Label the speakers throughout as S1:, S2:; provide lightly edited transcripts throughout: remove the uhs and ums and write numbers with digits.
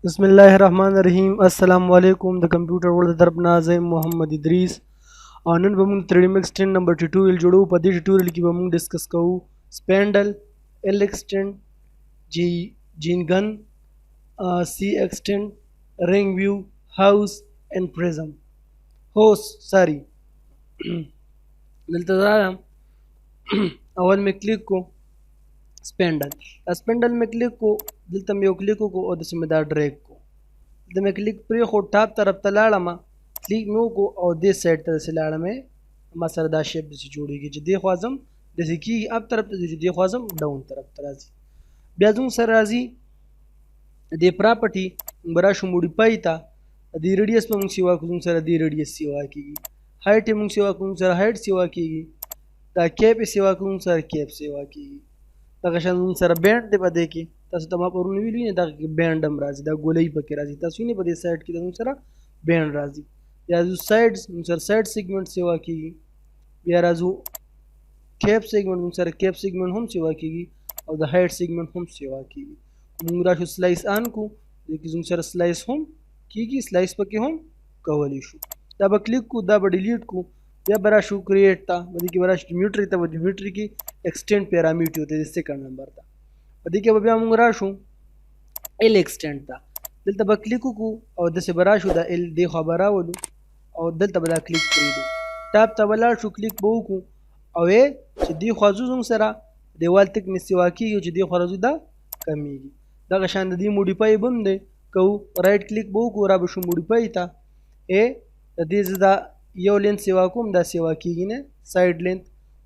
S1: बिस्मिल्लाहिर्रहमानिर्रहीम अस्सलाम वालेकुम द कंप्यूटर वर्ल्ड द तरफ नाज़िम मोहम्मद इदरीस नन बमुंग 3D Max 10 नंबर ट्यूटोरियल जोड़ो په دې ट्यूटोरियल کې بمونږ ډیسکس کوو سپینډل ال ایکسټند جی جینګن سی ایکسټند رنگ ویو هاوس اند پرزم هوس ساری دلته راځم اول می کلیک کو سپینډل مې کلیک کو دلته مې یو کلیک کو او داسې مې دا ډریګ کو دلته مې کلیک پرې خو ټاپ طرف ته لاړم کلیک مې وکړو او دې سایډ ته داسې لاړم ما سره دا شیپ داسې جوړېږي چې دې خوا ځم داسې کېږي اپ طرف ته ځي چې دې خوا ځم ډاون طرف ته راځي بیا زموږ سره راځي دې پراپرټي به راشو موډیفای ته دې ریډیس به موږ سیوا کړو زموږ سره دې ریډیس سیوا کېږي هایټ یې موږ سیوا کړو موږ سره هایټ سیوا کېږي دا کیپ یې سیوا کړو موږ سره کیپ سیوا کېږي دغه شان موږ سره بینډ دی په دې کې تاسو ته ما پرون ویلي نه دغه کې بینډ هم راځي دا ګولۍ پکې راځي تاسو نه په دې سایډ کې موږ سره بینډ راځي یا زو سایډز موږ سره سایډ سیګمنټ سیوا کېږي بیا راځو کیپ سیګمنټ موږ سره کیپ سیګمنټ هم سیوا کېږي او د هایټ سیګمنټ هم سیوا کېږي موږ راشو سلایس آن کو د کې موږ سره سلایس هم کېږي سلایس پکې هم کولی شو دا به کلیک کو دا به ډیلیټ کو بیا به راشو کریټ ته په دې کې به راشو ډیمیټري ته په ډیمیټري کې ایکسټینډ پیرامیټر ته د سیکنډ نمبر ته په دې کې به بیا موږ راشو ال ایکسټینډ ته دلته به کلیک وکړو او داسې به راشو دا ال دې خوا به راولو او دلته به دا کلیک پرېږدو ټاپ ته به لاړ شو کلیک به وکړو او چې دې خوا ځو زموږ سره دیوال تکنس سیوا کېږي چې دې خوا راځو دا کمیږي دغه شان د دې موډیفای به هم دی کوو رایټ کلیک به وکړو را به شو موډیفای ته د دې زه دا یو لینت سیوا کوم دا سیوا کېږي نه سایډ لینت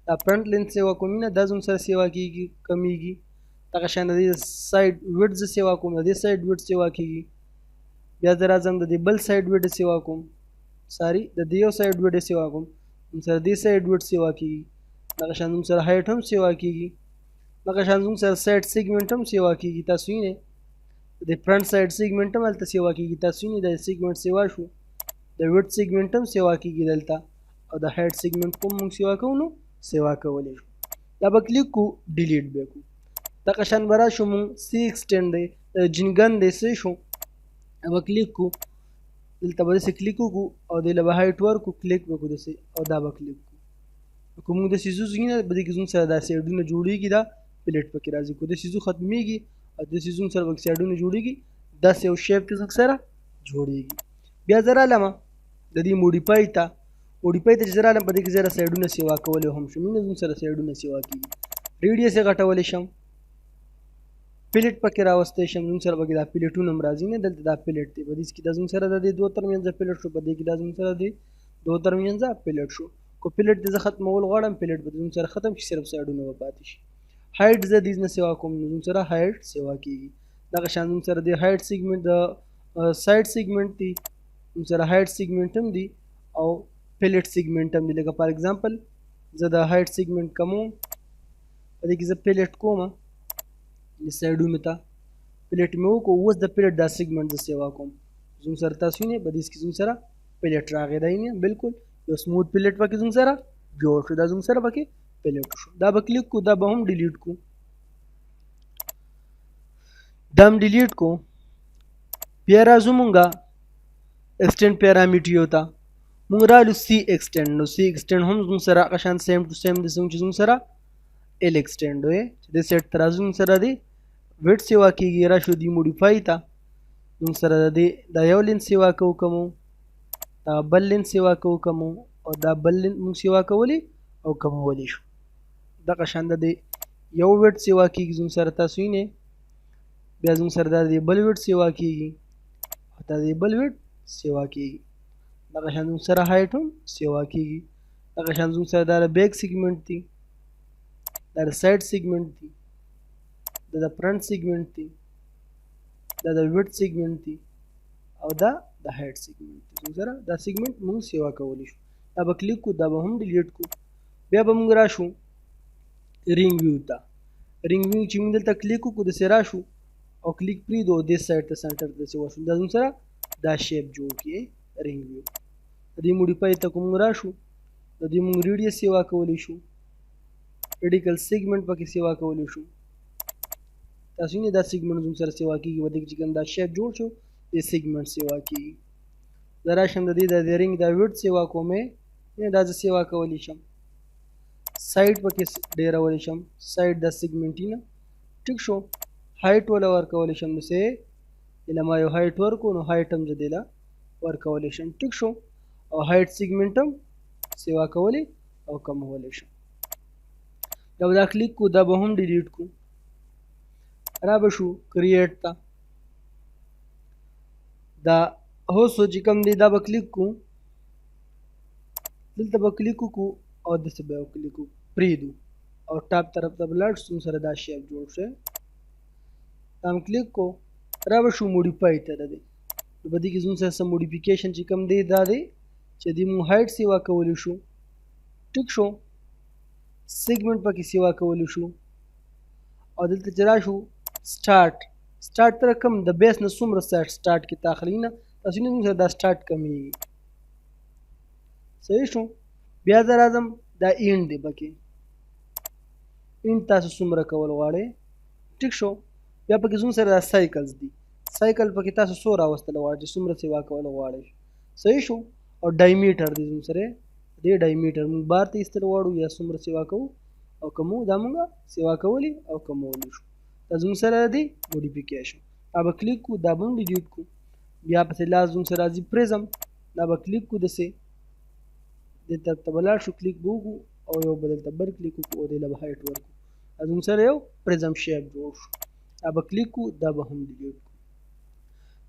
S1: دا فرنٹ لینت سیوا کوم نه دا زموږ سره سیوا کېږي کمیږي دغه شان د دې سایډ وډ زه سیوا کوم د دې سایډ وډ سیوا کېږي بیا زه راځم د دې بل سایډ وډ سیوا کوم ساري د دې یو سایډ وډ سیوا کوم موږ سره دې سایډ وډ سیوا کېږي دغه شان موږ سره هایټ هم سیوا کېږي دغه شان موږ سره سایډ سیګمنټ هم سیوا کېږي تاسو یې د فرنٹ سایډ سیګمنټ هم هلته سیوا کېږي تاسو یې د سیګمنټ سیوا شو د وډ سیګمنټ هم سیوا کېږي دلته او د هایټ سیګمنټ کوم موږ سیوا کوو نو سیوا کولی شو دا به کلیک کو ډیلیټ به کړو دغه شان به راشو موږ سی ایکسټینډ دی جینګن دی څه شو به کلیک کو دلته به داسې کلیک وکړو او دې له به هایټ ورکړو کلیک به کړو داسې او دا به کلیک کړو که موږ داسې ځو نه په دې کې زموږ سره دا سایډونه جوړېږي دا پلیټ پکې راځي که داسې ځو ختمېږي او داسې زموږ سره پکې سایډونه جوړېږي داسې یو شیپ کې زموږ سره جوړېږي بیا زه رالم د دې موډیفای ته چې زه رالم په دې کې زه سایډونه سیوا کولی هم شم مینه زموږ سره سایډونه سیوا کېږي ریډیس یې غټولی شم پلیټ پکې راوستی شم زموږ سره پکې دا پلیټونه هم راځي نه دلته دا پلیټ دی په دې کې دا زموږ سره د دې دوه ترمنځه پلیټ شو په دې کې دا زموږ سره د دوه ترمنځه پلیټ شو کو پلیټ دې زه ختمول غواړم پلیټ به زموږ سره ختم شي صرف سایډونه به پاتې شي هایټ زه دې نه سیوا کوم نو زموږ سره هایټ سیوا کېږي دغه شان زموږ سره د هایټ سیګمنټ د سایډ سیګمنټ دی زموږ سره هایټ سیګمنټ هم دی او پلیټ سیګمنټ هم دی لکه فار ایگزامپل زه د هایټ سیګمنټ کوم په دې کې زه پلیټ کوم د سایډونو ته پلیټ مې وکړو اوس د پلیټ دا سیګمنټ زه سیوا کوم زموږ سره تاسو نه په دې کې زموږ سره پلیټ راغی دی نه بالکل یو سموث پلیټ پکې زموږ سره جوړ شو دا زموږ سره پکې پلیټ شو دا به کلیک کو دا به هم ډیلیټ کو دا هم ډیلیټ کو بیا راځو مونږه ایکسټینډ پیرامیټر ته مونږ رالو سی ایکسټینډ نو سی ایکسټینډ هم زموږ سره قشان سیم ټو سیم د څنګه چې زموږ سره ال ایکسټینډ وي چې د سیټ تر زموږ سره دی وډ سیوا کېږي راشو دی موډیفای ته زموږ سره دا یو لین سیوا کوو دا بل لین سیوا کوو او دا بل لین موږ سیوا کولی او کومولی شو دغه شان د یو وډ سیوا کېږي زموږ سره تاسو یې بیا زموږ سره دا بل وډ سیوا کېږي او دا بل وډ سیوا کېږي دغه شان زموږ سره هایټ هم سیوا کېږي دغه شان زموږ سره دا بیک سیګمنټ دی دا د سایډ سیګمنټ دی دا د فرنٹ سیګمنټ دی دا د وډ سیګمنټ دی او دا د هایټ سیګمنټ دی زموږ سره دا سیګمنټ موږ سیوا کولی شو دا به کلیک کو دا به هم ډیلیټ کو بیا به موږ راشو رینګ ویو ته رینګ ویو چې موږ دلته کلیک وکړو داسې راشو او کلیک پرېږدو دې سایډ ته سنټر داسې وشو دا زموږ سره دا شیپ جوړ کړي رینګ ویو د دې موډیفای ته کوم راشو د دې موږ ریډیس سیوا کولی شو ریډیکل سیګمنټ پکې سیوا کولی شو تاسو نه دا سیګمنټ زموږ سره سیوا کېږي ودې چې کوم دا شیپ جوړ شو د سیګمنټ سیوا کیږي. زه راشم د دې د رنګ د ویډ سیوا کومې دا زه سیوا کولی شم. سایډ پکې ډیرولی شم، سایډ د سیګمنټي نه ټیک شو. هایټ ولا ورکولی شم، نو سې دله ما یو هایټ ورکو نو هایټ هم زه دله ورکولی شم ټیک شو. او هایټ سیګمنټ هم سیوا کولی او کمولی شم. دا به دا کلیک کو، دا به هم ډیلیټ کو. را به شو کریټ ته، دا هوسو چې کوم دی دا به کلیک کو، دلته به کلیک وکړو او داسې به کلیک وکړو پرېږدو او ټاپ طرف ته به لاړ شو. سره دا شیپ جوړ شي، دا هم کلیک کو. را به شو موډیفای ته د دې نو په دې کې زموږ سره څه موډیفیکیشن چې کوم دی دا دی چې دې مونږ هایټ سیوا کولی شو ټیک شو. سیګمنټ پکې سیوا کولی شو او دلته چې راشو سټارټ تر کم د بیس نه څومره سټارټ کې تاخلي نه تاسو نه زموږ سره دا سټارټ کمیږي. صحیح شو. بیا زه راځم دا اینډ دی پکې، اینډ تاسو څومره کول غواړئ ټیک شو. بیا پکې زموږ سره دا سایکلز دي، سایکل پکې تاسو څو راوستل غواړئ چې څومره سیوا کول غواړئ. صحیح شو. او ډایمیټر دی زموږ سره، دې ډایمیټر موږ بار ته ایستل غواړو یا څومره سیوا کوو او کمو، دا موږ سیوا کولی او کمولی شو. دا زموږ سره دی موډیفیکیشن. دا به کلیک کو، دا به هم ډیلیټ کو. بیا پسې لاس زموږ سره راځي پریزم، دا به کلیک کو دسې دې طرف ته به لاړ شو، کلیک به وکړو او یو به دلته بل کلیک وکړو او دې له به هایټ ورکړو. دا زموږ سره یو پریزم شیپ جوړ شو. دا به کلیک کو، دا به هم ډیلیټ کو.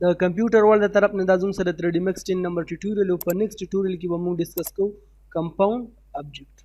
S1: د کمپیوټر ورلډ د طرف نه دا زموږ سره 3D Max 10 نمبر ټیوټوریال او په نیکسټ ټیوټوریال کې به موږ ډسکس کوو کمپاوند ابجیکټ.